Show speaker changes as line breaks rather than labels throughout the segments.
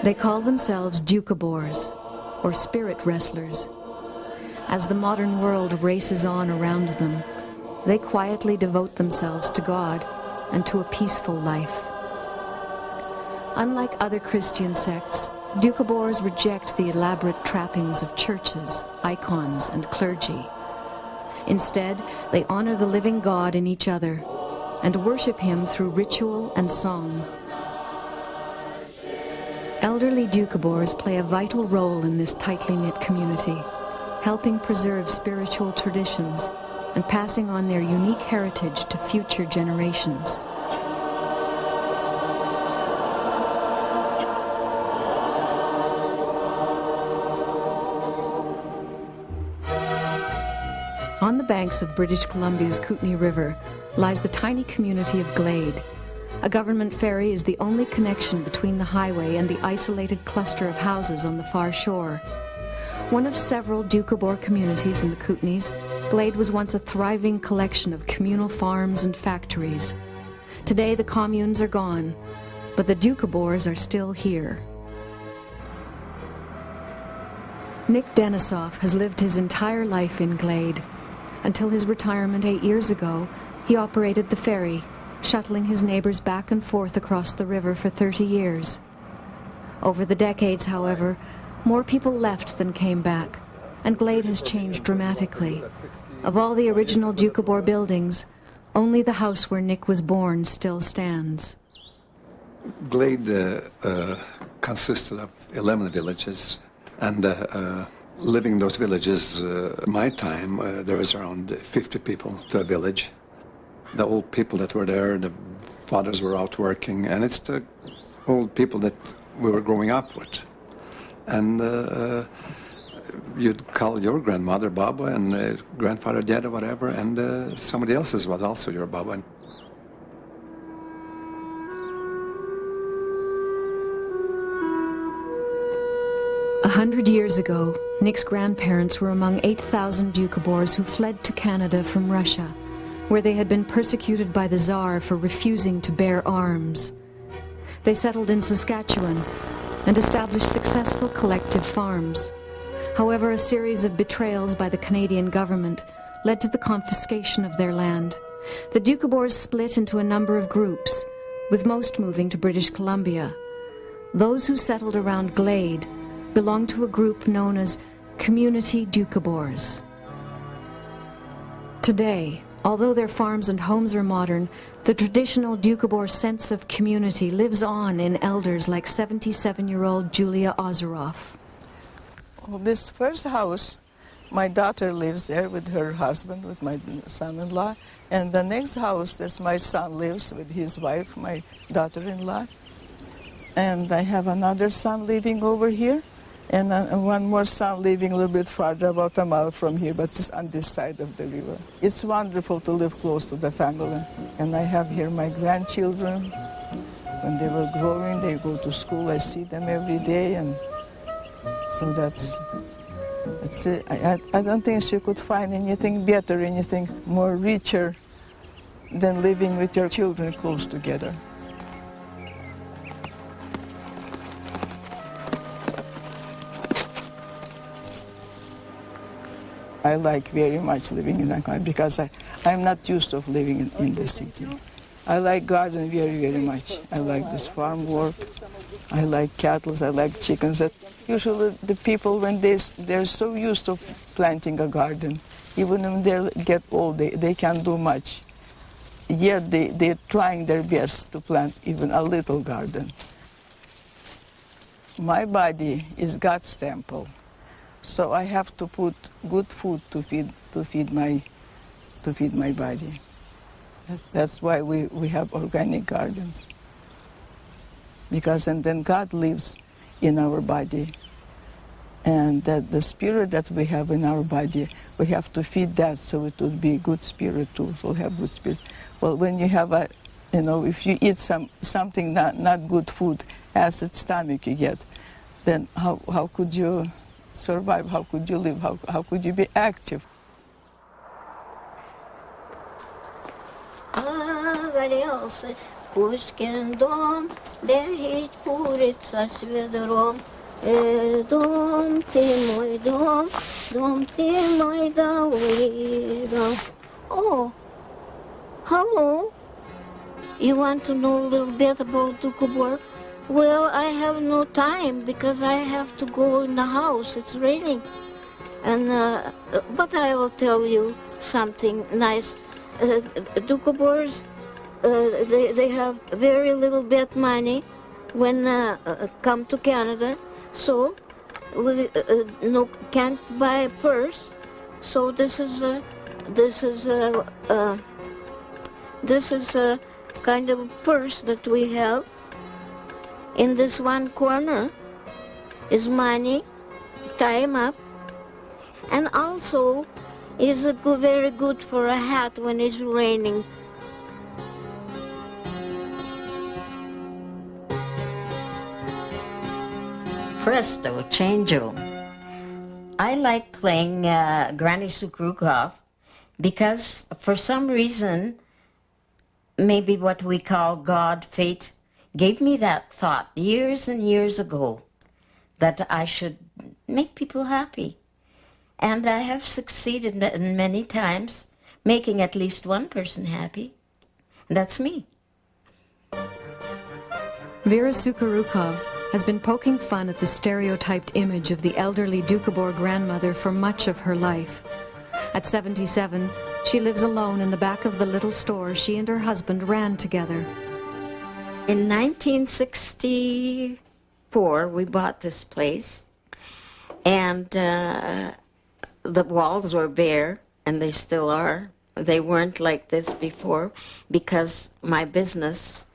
They call themselves Doukhobors, or spirit wrestlers. As the modern world races on around them, they quietly devote themselves to God and to a peaceful life. Unlike other Christian sects, Doukhobors reject the elaborate trappings of churches, icons, and clergy. Instead, they honor the living God in each other and worship Him through ritual and song. Elderly Doukhobors play a vital role in this tightly knit community, helping preserve spiritual traditions and passing on their unique heritage to future generations. On the banks of British Columbia's Kootenay River lies the tiny community of Glade. A government ferry is the only connection between the highway and the isolated cluster of houses on the far shore. One of several Doukhobor communities in the Kootenays, Glade was once a thriving collection of communal farms and factories. Today the communes are gone, but the Doukhobors are still here. Nick Denisoff has lived his entire life in Glade. Until his retirement 8 years ago, he operated the ferry, shuttling his neighbors back and forth across the river for 30 years. Over the decades, however, more people left than came back, and Glade has changed dramatically. Of all the original Doukhobor buildings, only the house where Nick was born still stands.
Glade consisted of 11 villages, and living in those villages, my time, there was around 50 people to a village. The old people that were there, the fathers were out working, and it's the old people that we were growing up with. And you'd call your grandmother Baba and grandfather Dad or whatever, and somebody else's was also your Baba.
100 years ago, Nick's grandparents were among 8,000 Doukhobors who fled to Canada from Russia, where they had been persecuted by the Tsar for refusing to bear arms. They settled in Saskatchewan and established successful collective farms. However, a series of betrayals by the Canadian government led to the confiscation of their land. The Doukhobors split into a number of groups, with most moving to British Columbia. Those who settled around Glade belonged to a group known as Community Doukhobors. Today, although their farms and homes are modern, the traditional Doukhobor sense of community lives on in elders like 77-year-old Julia Ozeroff.
Well, this first house, my daughter lives there with her husband, with my son-in-law. And the next house, that's my son lives with his wife, my daughter-in-law. And I have another son living over here. And one more son living a little bit farther, about a mile from here, but just on this side of the river. It's wonderful to live close to the family. And I have here my grandchildren. When they were growing, they go to school. I see them every day. And so that's it. I don't think you could find anything better, anything more richer than living with your children close together. I like very much living in that country because I'm not used to living in the city. I like garden very, very much. I like this farm work. I like cattle. I like chickens. Usually the people, when they're so used to planting a garden, even when they get old, they can't do much. Yet they're trying their best to plant even a little garden. My body is God's temple. So I have to put good food to feed my body. That's why we have organic gardens. And then God lives in our body, and that the spirit that we have in our body, we have to feed that so it will be good spirit too. It will have good spirit. Well, when you have if you eat something not good food, acid stomach you get, then how could you survive? How could you live? How could you be active?
Кузькин дом, бегить курица с ведром. Дом ты мой добрый дом. Oh, hello. You want to know a little bit about Doukhobors? Well, I have no time because I have to go in the house. It's raining. And but I will tell you something nice. Doukhobors, they have very little bit money when come to Canada, so we can't buy a purse. So this is a kind of a purse that we have. In this one corner is money, tie 'em up, and also is very good for a hat when it's raining.
Presto, changeo. I like playing Granny Sukrukov because for some reason, maybe what we call God, fate, gave me that thought years and years ago that I should make people happy. And I have succeeded many times making at least one person happy. And that's me.
Vera Sukharukov has been poking fun at the stereotyped image of the elderly Doukhobor grandmother for much of her life. At 77, she lives alone in the back of the little store she and her husband ran together.
In 1964, we bought this place, and the walls were bare, and they still are. They weren't like this before because my business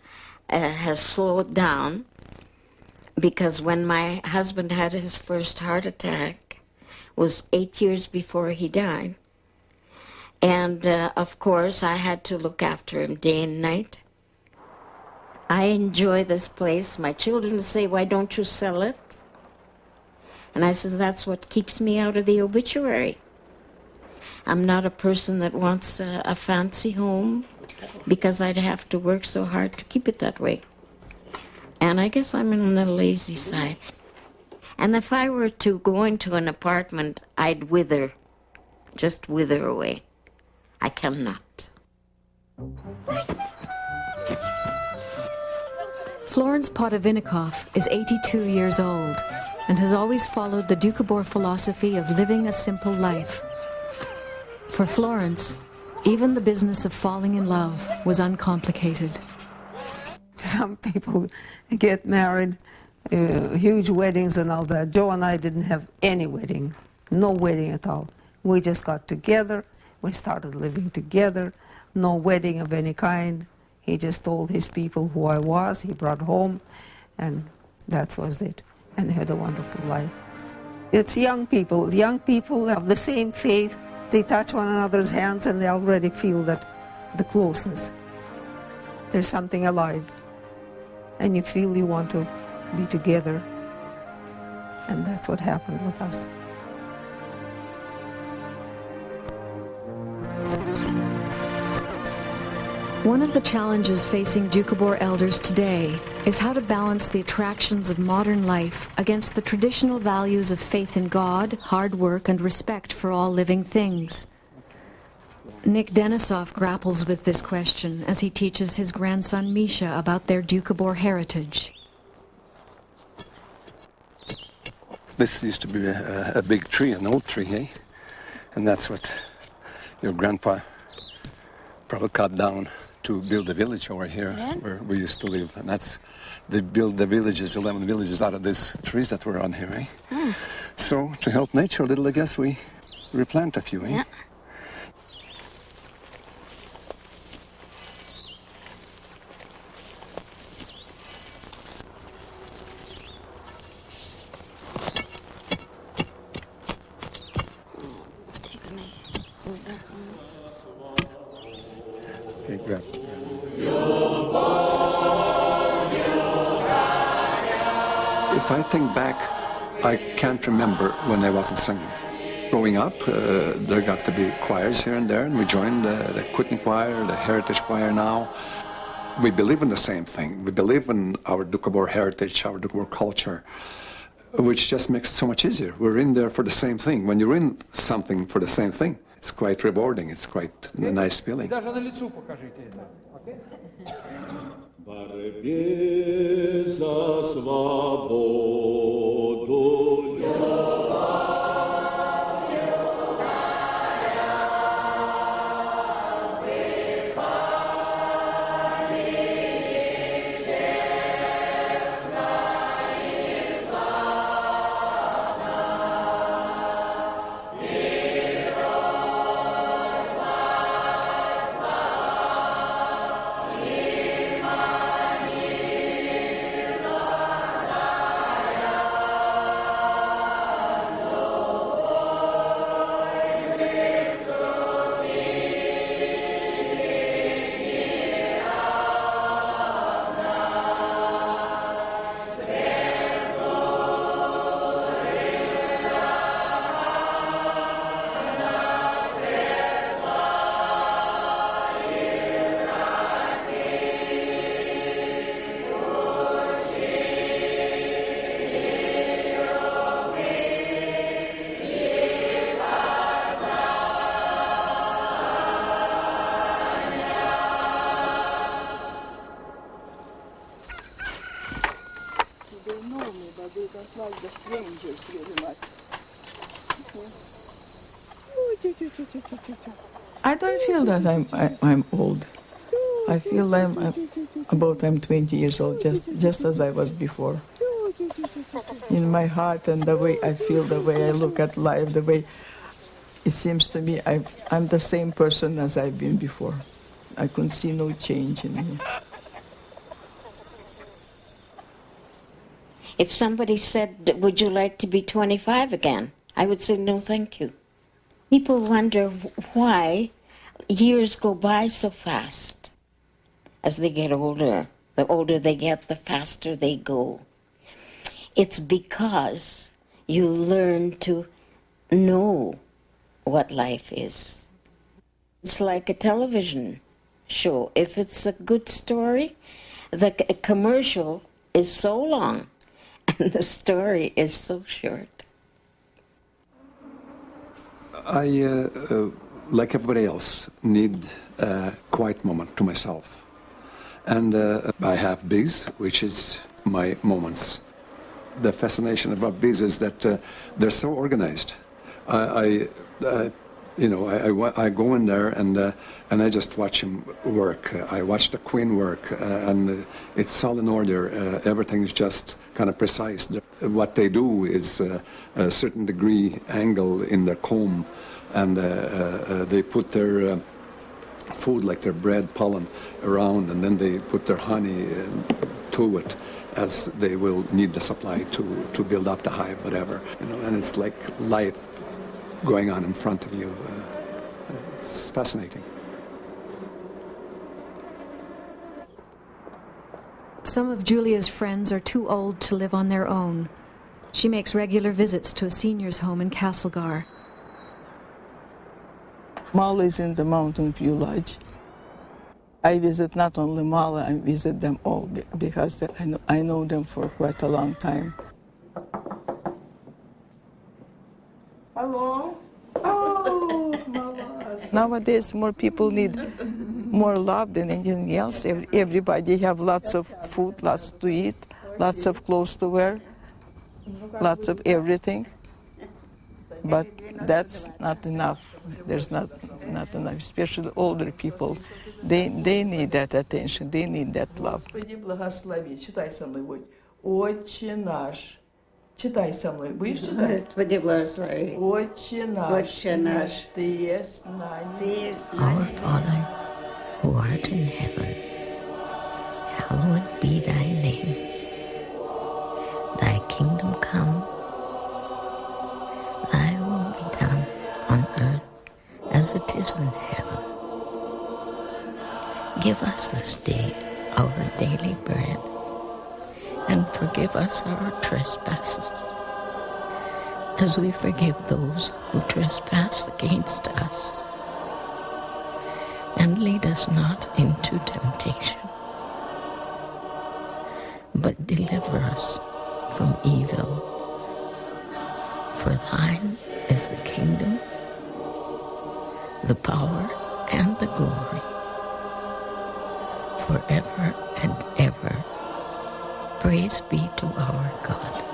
has slowed down, because when my husband had his first heart attack was 8 years before he died. And of course, I had to look after him day and night. I enjoy this place. My children say, "Why don't you sell it?" And I said, that's what keeps me out of the obituary. I'm not a person that wants a fancy home because I'd have to work so hard to keep it that way. And I guess I'm on the lazy side. And if I were to go into an apartment, I'd wither, just wither away. I cannot.
Florence Potavinikoff is 82 years old and has always followed the Doukhobor philosophy of living a simple life. For Florence, even the business of falling in love was uncomplicated.
Some people get married, huge weddings and all that. Joe and I didn't have any wedding, no wedding at all. We just got together, we started living together, no wedding of any kind. He just told his people who I was, he brought home, and that was it. And had a wonderful life. It's young people have the same faith. They touch one another's hands and they already feel that the closeness. There's something alive. And you feel you want to be together. And that's what happened with us.
One of the challenges facing Doukhobor elders today is how to balance the attractions of modern life against the traditional values of faith in God, hard work, and respect for all living things. Nick Denisov grapples with this question as he teaches his grandson Misha about their Doukhobor heritage.
This used to be a big tree, an old tree, eh? And that's what your grandpa probably cut down to build a village over here where we used to live. And they built the villages, 11 villages out of these trees that were on here, eh? Mm. So to help nature a little, I guess we replant a few, eh?
Yeah.
If I think back, I can't remember when I wasn't singing. Growing up, there got to be choirs here and there, and we joined the Quitting Choir, the Heritage Choir now. we believe in the same thing. We believe in our Doukhobor heritage, our Doukhobor culture, which just makes it so much easier. We're in there for the same thing. When you're in something for the same thing, it's quite rewarding. It's quite a nice feeling.
Даже на лицу покажите это.
Борьбе за свободу.
They know me, but they don't like the strangers very much.
I don't feel that I'm old. I feel I'm 20 years old, just as I was before. In my heart and the way I feel, the way I look at life, the way it seems to me I'm the same person as I've been before. I couldn't see no change in me.
If somebody said, would you like to be 25 again? I would say, no, thank you. People wonder why years go by so fast as they get older. The older they get, the faster they go. It's because you learn to know what life is. It's like a television show. If it's a good story, the commercial is so long and the story is so short.
I, like everybody else, need a quiet moment to myself. And I have bees, which is my moments. The fascination about bees is that they're so organized. I go in there and I just watch them work. I watch the queen work, and it's all in order. Everything's just kind of precise. What they do is a certain degree angle in their comb, and they put their food, like their bread, pollen, around, and then they put their honey to it, as they will need the supply to build up the hive, whatever. And it's like life going on in front of you. It's fascinating.
Some of Julia's friends are too old to live on their own. She makes regular visits to a seniors' home in Castlegar.
Mala is in the Mountain View Lodge. I visit not only Mala, I visit them all because I know them for quite a long time. Hello? Oh, Mama. Nowadays, more people need more love than anything else. Everybody have lots of food, lots to eat, lots of clothes to wear, lots of everything. But that's not enough. There's not enough, especially older people. They need that attention. They need that love.
Господи, благослови. Читай со мной, Водь. Отче наш. Читай со мной. Будешь читать?
Господи, благослови.
Отче наш.
Отче наш.
Ты есть на небе.
Our Father, who art in heaven, hallowed be thy name. Thy kingdom come, thy will be done on earth as it is in heaven. Give us this day our daily bread, and forgive us our trespasses, as we forgive those who trespass against us. And lead us not into temptation, evil. For thine is the kingdom, the power, and the glory, forever and ever. Praise be to our God.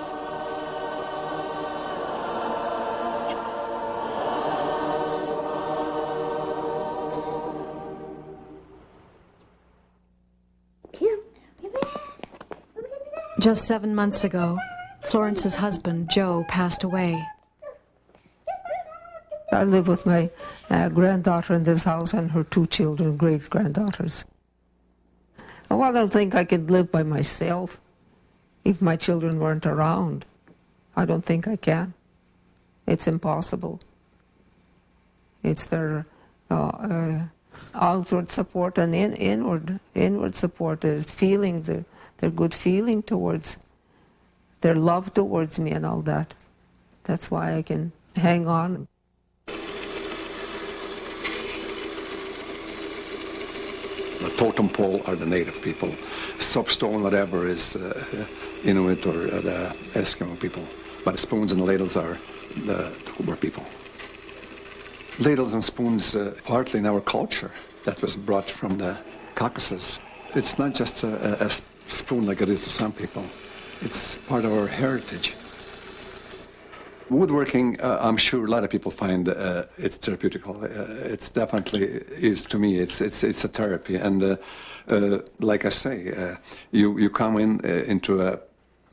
Just 7 months ago, Florence's husband, Joe, passed away.
I live with my granddaughter in this house and her 2 children, great-granddaughters. Well, I don't think I could live by myself if my children weren't around. I don't think I can. It's impossible. It's their outward support and inward support, their good feeling towards, their love towards me and all that. That's why I can hang on.
The totem pole are the native people. Soapstone, whatever, is Inuit or the Eskimo people. But the spoons and ladles are the Doukhobor people. Ladles and spoons, partly in our culture, that was brought from the Caucasus. It's not just a spoon like it is to some people. It's part of our heritage. Woodworking, I'm sure a lot of people find it's therapeutical. It's definitely is to me. It's a therapy, and like I say, you come into a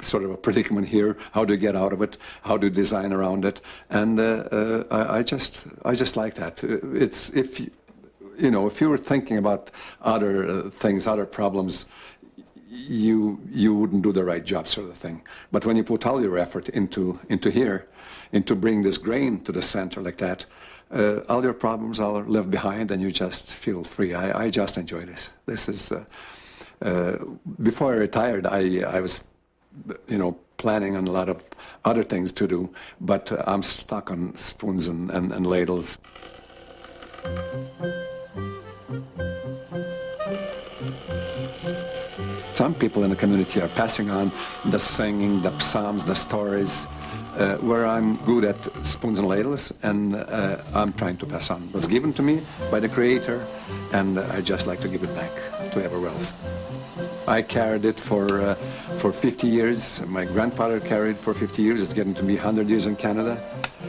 sort of a predicament here. How do you get out of it? How do you design around it? And I just like that. It's if you were thinking about other things, other problems, you wouldn't do the right job, sort of thing. But when you put all your effort into here, into bring this grain to the center like that, all your problems are left behind, and you just feel free. I just enjoy this. This is before I retired, I was planning on a lot of other things to do, but I'm stuck on spoons and ladles. Some people in the community are passing on the singing, the psalms, the stories, where I'm good at spoons and ladles, and I'm trying to pass on. It was given to me by the Creator, and I just like to give it back to everyone else. I carried it for 50 years. My grandfather carried it for 50 years. It's getting to be 100 years in Canada.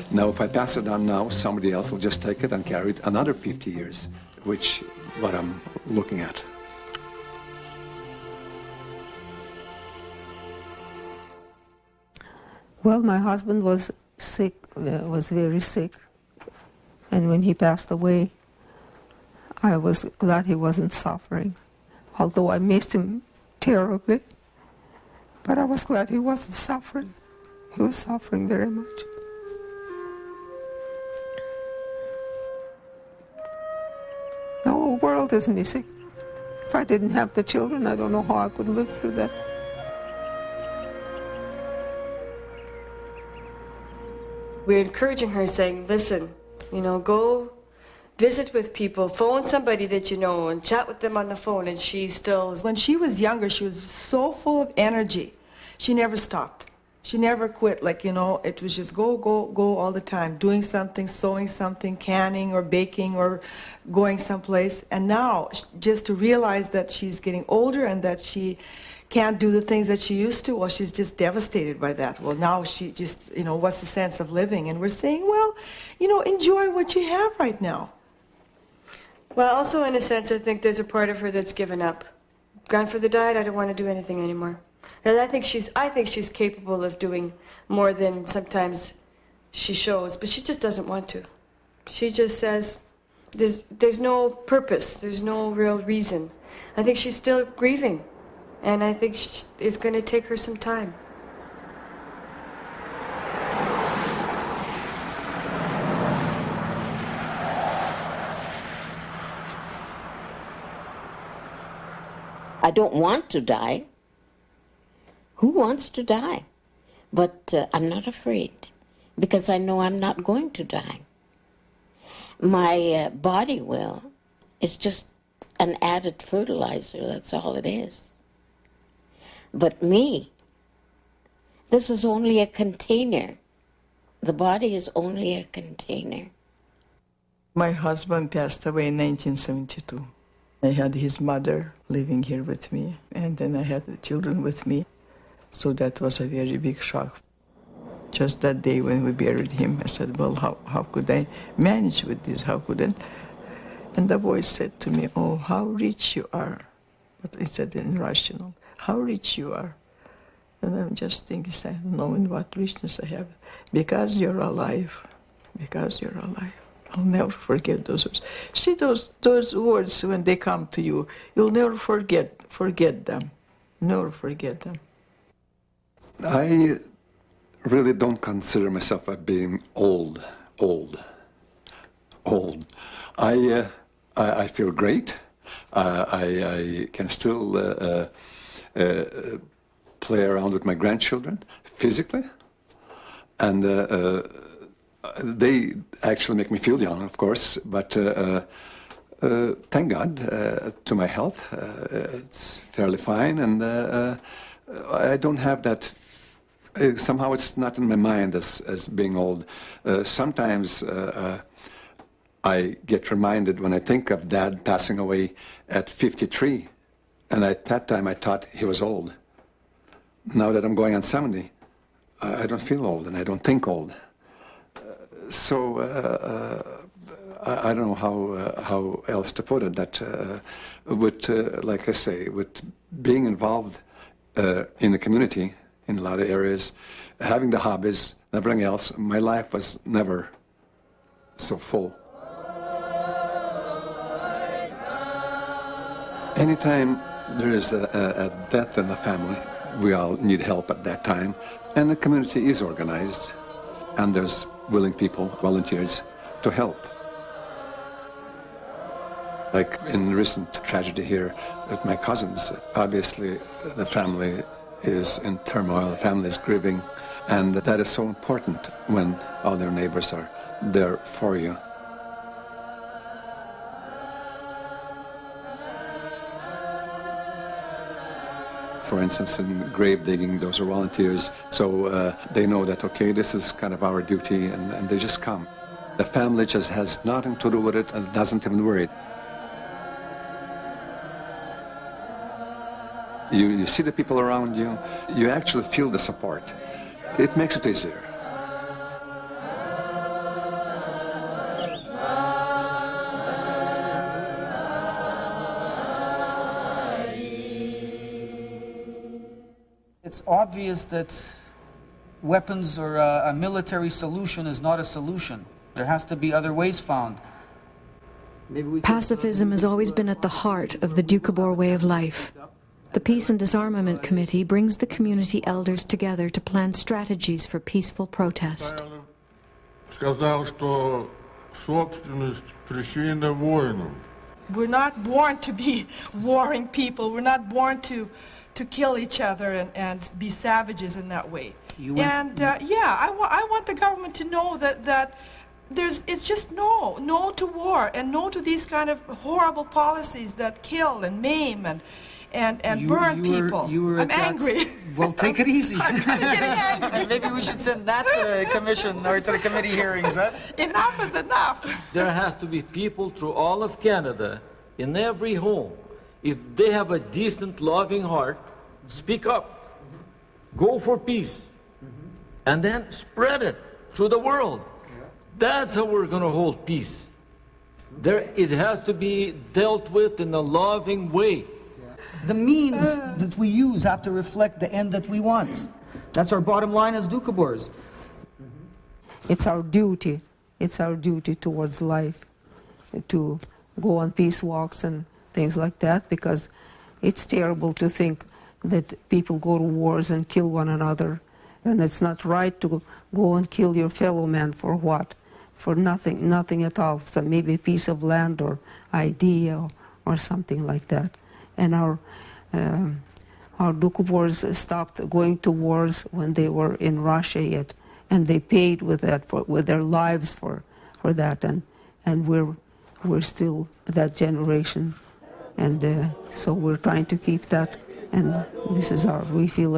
Now, if I pass it on now, somebody else will just take it and carry it another 50 years, which is what I'm looking at.
Well, my husband was sick, was very sick, and when he passed away, I was glad he wasn't suffering, although I missed him terribly, but I was glad he wasn't suffering. He was suffering very much. The whole world is missing. If I didn't have the children, I don't know how I could live through that.
We're encouraging her, saying, listen, go visit with people, phone somebody that you know, and chat with them on the phone, and she still...
When she was younger, she was so full of energy. She never stopped. She never quit. It was just go all the time, doing something, sewing something, canning or baking or going someplace. And now, just to realize that she's getting older and that she can't do the things that she used to, well, she's just devastated by that. Well, now she just, what's the sense of living? And we're saying, well, enjoy what you have right now.
Well, also in a sense, I think there's a part of her that's given up. Grandfather died, I don't want to do anything anymore. And I think she's capable of doing more than sometimes she shows, but she just doesn't want to. She just says, there's no purpose, there's no real reason. I think she's still grieving. And I think it's going to take her some time.
I don't want to die. Who wants to die? But I'm not afraid, because I know I'm not going to die. My body will. It's just an added fertilizer, that's all it is. But me, This is only a container. The body is only a container.
My husband passed away in 1972. I had his mother living here with me, and then I had the children with me. So that was a very big shock. Just that day when we buried him, I said, well, how could I manage with this? How could I? And the voice said to me, oh, how rich you are. But he said in Russian, how rich you are. And I'm just thinking, I don't know in what richness I have. Because you're alive. Because you're alive. I'll never forget those words. See those words when they come to you, you'll never forget them. Never forget them.
I really don't consider myself as being old. I feel great. I can still play around with my grandchildren physically, and they actually make me feel young, of course, but thank God to my health. It's fairly fine, and I don't have that. Somehow it's not in my mind as being old. Sometimes I get reminded when I think of Dad passing away at 53, and at that time I thought he was old. Now that I'm going on 70, I don't feel old and I don't think old. So I don't know how else to put it. That with, like I say, with being involved in the community in a lot of areas, having the hobbies, everything else, my life was never so full. Anytime there is a death in the family, we all need help at that time, and the community is organized, and there's willing people, volunteers, to help. Like in recent tragedy here with my cousins, obviously the family is in turmoil, the family is grieving, and that is so important when all their neighbors are there for you. For instance, in grave digging, those are volunteers, so they know that, okay, this is kind of our duty, and they just come. The family just has nothing to do with it and doesn't even worry. You see the people around you, you actually feel the support. It makes it easier.
It's obvious that weapons or a military solution is not a solution. There has to be other ways found.
Pacifism has always been at the heart of the Doukhobor way of life. The Peace and Disarmament Committee brings the community elders together to plan strategies for peaceful protest.
We're not born to be warring people. We're not born to kill each other and be savages in that way. I want the government to know that it's just no to war and no to these kind of horrible policies that kill and maim and burn people. I'm angry.
Well, take it easy.
I'm kind of getting angry.
Maybe we should send that to the commission or to the committee hearings, huh?
Enough is enough.
There has to be people through all of Canada, in every home. If they have a decent, loving heart, speak up. Go for peace. And then spread it through the world. That's how we're going to hold peace. It has to be dealt with in a loving way.
The means that we use have to reflect the end that we want. That's our bottom line as Doukhobors.
It's our duty. It's our duty towards life to go on peace walks and things like that, because it's terrible to think that people go to wars and kill one another. And it's not right to go and kill your fellow man for what? For nothing at all. So maybe a piece of land or idea or something like that. And our Doukhobors stopped going to wars when they were in Russia yet, and they paid with that with their lives for that, and we're still that generation, and so we're trying to keep that, and this is we feel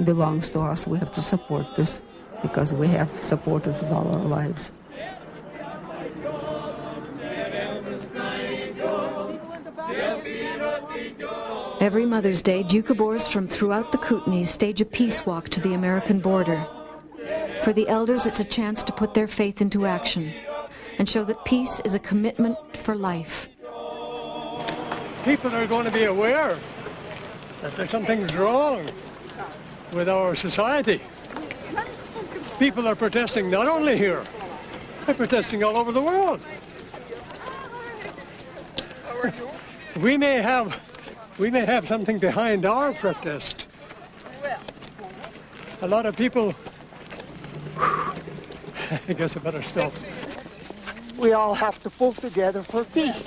belongs to us. We have to support this because we have supported it all our lives.
Every Mother's Day, Doukhobors from throughout the Kootenays stage a peace walk to the American border. For the elders, it's a chance to put their faith into action and show that peace is a commitment for life.
People are going to be aware that there's something wrong with our society. People are protesting not only here, they're protesting all over the world. We may have something behind our protest. A lot of people, I guess I better stop.
We all have to pull together for peace.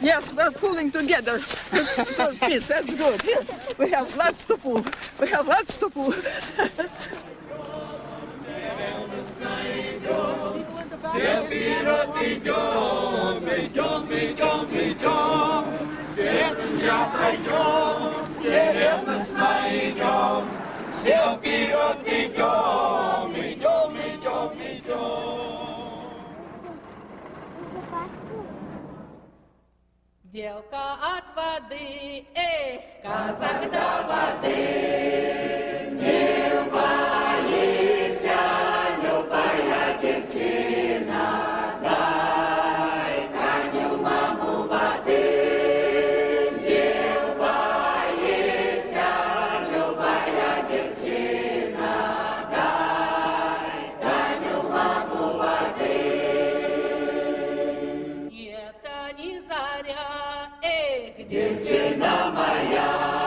Yes, we're pulling together for peace. That's good. Here, we have lots to pull. We have lots to pull.
Девка от воды, казак до воды, не боися, любая девчина, дай коню маму воды, не боися, любая девчина, дай коню маму воды. Это не заря, девчина моя.